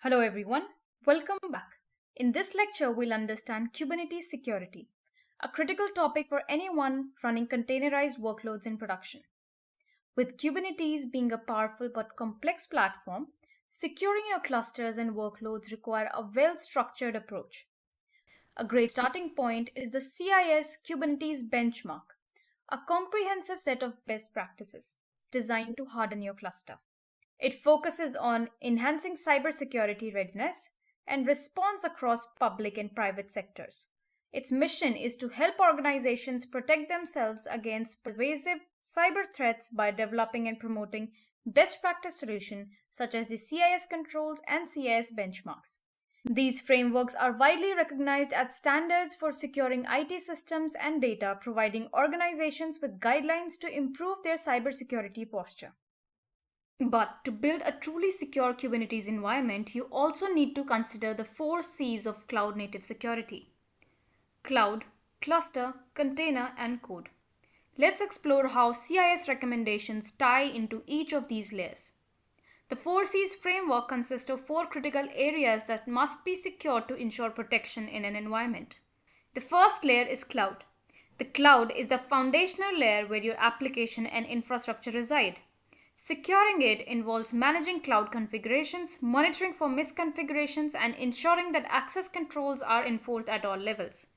Hello everyone, welcome back. In this lecture, we'll understand Kubernetes security, a critical topic for anyone running containerized workloads in production. With Kubernetes being a powerful but complex platform, securing your clusters and workloads require a well-structured approach. A great starting point is the CIS Kubernetes benchmark, a comprehensive set of best practices designed to harden your cluster. It focuses on enhancing cybersecurity readiness and response across public and private sectors. Its mission is to help organizations protect themselves against pervasive cyber threats by developing and promoting best practice solutions such as the CIS controls and CIS benchmarks. These frameworks are widely recognized as standards for securing IT systems and data, providing organizations with guidelines to improve their cybersecurity posture. But to build a truly secure Kubernetes environment, you also need to consider the 4 C's of cloud native security: cloud, cluster, container, and code. Let's explore how CIS recommendations tie into each of these layers. The 4 C's framework consists of 4 critical areas that must be secured to ensure protection in an environment. The first layer is cloud. The cloud is the foundational layer where your application and infrastructure reside. Securing it involves managing cloud configurations, monitoring for misconfigurations, and ensuring that access controls are enforced at all levels.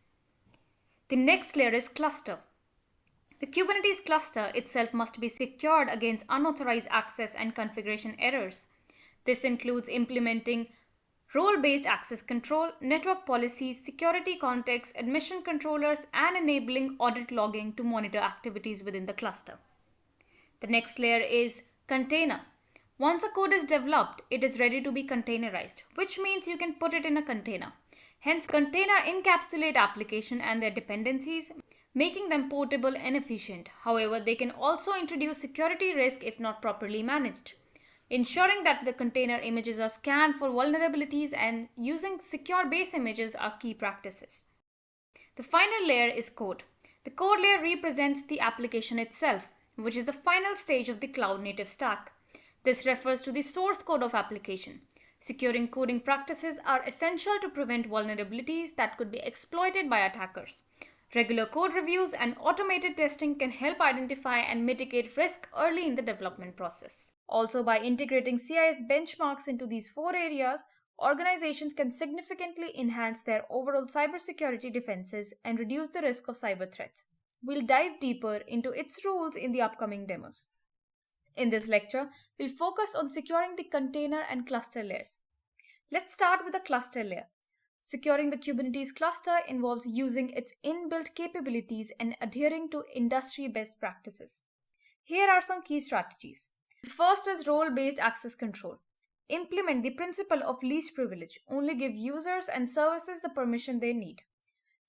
The next layer is cluster. The Kubernetes cluster itself must be secured against unauthorized access and configuration errors. This includes implementing role-based access control, network policies, security context, admission controllers, and enabling audit logging to monitor activities within the cluster. The next layer is container. Once a code is developed, it is ready to be containerized, which means you can put it in a container. Hence, container encapsulate application and their dependencies, making them portable and efficient. However, they can also introduce security risk if not properly managed. Ensuring that the container images are scanned for vulnerabilities and using secure base images are key practices. The final layer is code. The code layer represents the application itself, which is the final stage of the cloud native stack. This refers to the source code of application. Securing coding practices are essential to prevent vulnerabilities that could be exploited by attackers. Regular code reviews and automated testing can help identify and mitigate risk early in the development process. Also, by integrating CIS benchmarks into these 4 areas, organizations can significantly enhance their overall cybersecurity defenses and reduce the risk of cyber threats. We'll dive deeper into its rules in the upcoming demos. In this lecture, we'll focus on securing the container and cluster layers. Let's start with the cluster layer. Securing the Kubernetes cluster involves using its inbuilt capabilities and adhering to industry best practices. Here are some key strategies. The first is role-based access control. Implement the principle of least privilege. Only give users and services the permission they need.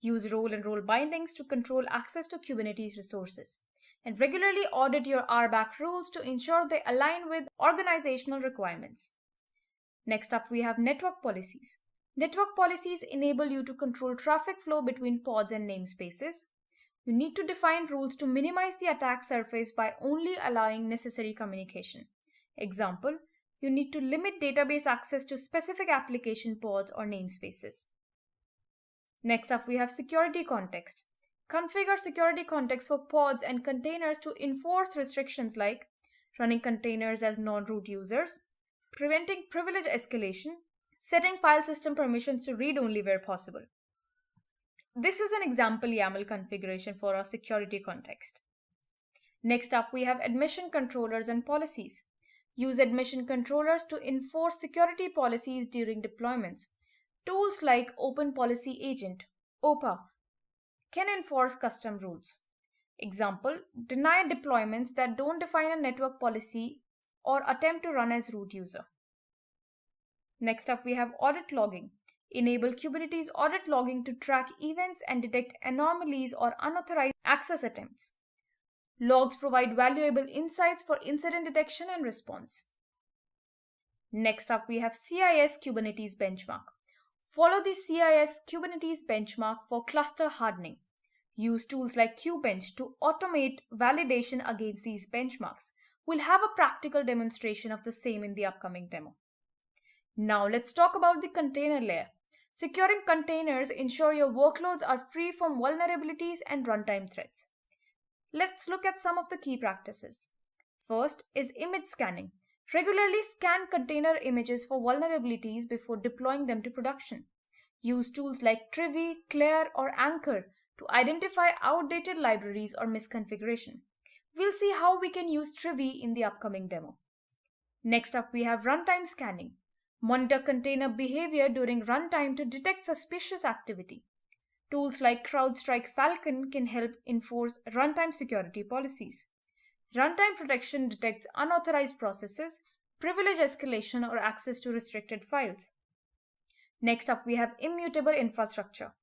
Use role and role bindings to control access to Kubernetes resources. And regularly audit your RBAC rules to ensure they align with organizational requirements. Next up, we have network policies. Network policies enable you to control traffic flow between pods and namespaces. You need to define rules to minimize the attack surface by only allowing necessary communication. Example, you need to limit database access to specific application pods or namespaces. Next up, we have security context. Configure security context for pods and containers to enforce restrictions like running containers as non-root users, preventing privilege escalation, setting file system permissions to read only where possible. This is an example YAML configuration for our security context. Next up, we have admission controllers and policies. Use admission controllers to enforce security policies during deployments. Tools like Open Policy Agent, OPA, can enforce custom rules. Example, deny deployments that don't define a network policy or attempt to run as root user. Next up, we have audit logging. Enable Kubernetes audit logging to track events and detect anomalies or unauthorized access attempts. Logs provide valuable insights for incident detection and response. Next up, we have CIS Kubernetes benchmark. Follow the CIS Kubernetes benchmark for cluster hardening. Use tools like Kubench to automate validation against these benchmarks. We'll have a practical demonstration of the same in the upcoming demo. Now let's talk about the container layer. Securing containers ensure your workloads are free from vulnerabilities and runtime threats. Let's look at some of the key practices. First is image scanning. Regularly scan container images for vulnerabilities before deploying them to production. Use tools like 𝒕𝒉𝒂𝒕'𝒔, Claire, or Anchor to identify outdated libraries or misconfiguration. We'll see how we can use 𝒕𝒉𝒂𝒕'𝒔 in the upcoming demo. Next up, we have runtime scanning. Monitor container behavior during runtime to detect suspicious activity. Tools like CrowdStrike/Falcon can help enforce runtime security policies. Runtime protection detects unauthorized processes, privilege escalation, or access to restricted files. Next up, we have immutable infrastructure.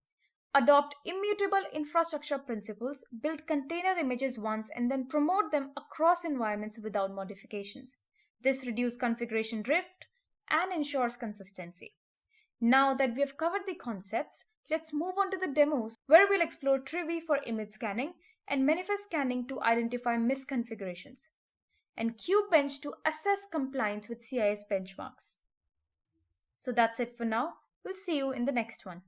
Adopt immutable infrastructure principles, build container images once, and then promote them across environments without modifications. This reduces configuration drift and ensures consistency. Now that we have covered the concepts, let's move on to the demos where we'll explore 𝒕𝒉𝒂𝒕'𝒔 for image scanning and manifest scanning to identify misconfigurations, and KubeBench to assess compliance with CIS benchmarks. So that's it for now. We'll see you in the next one.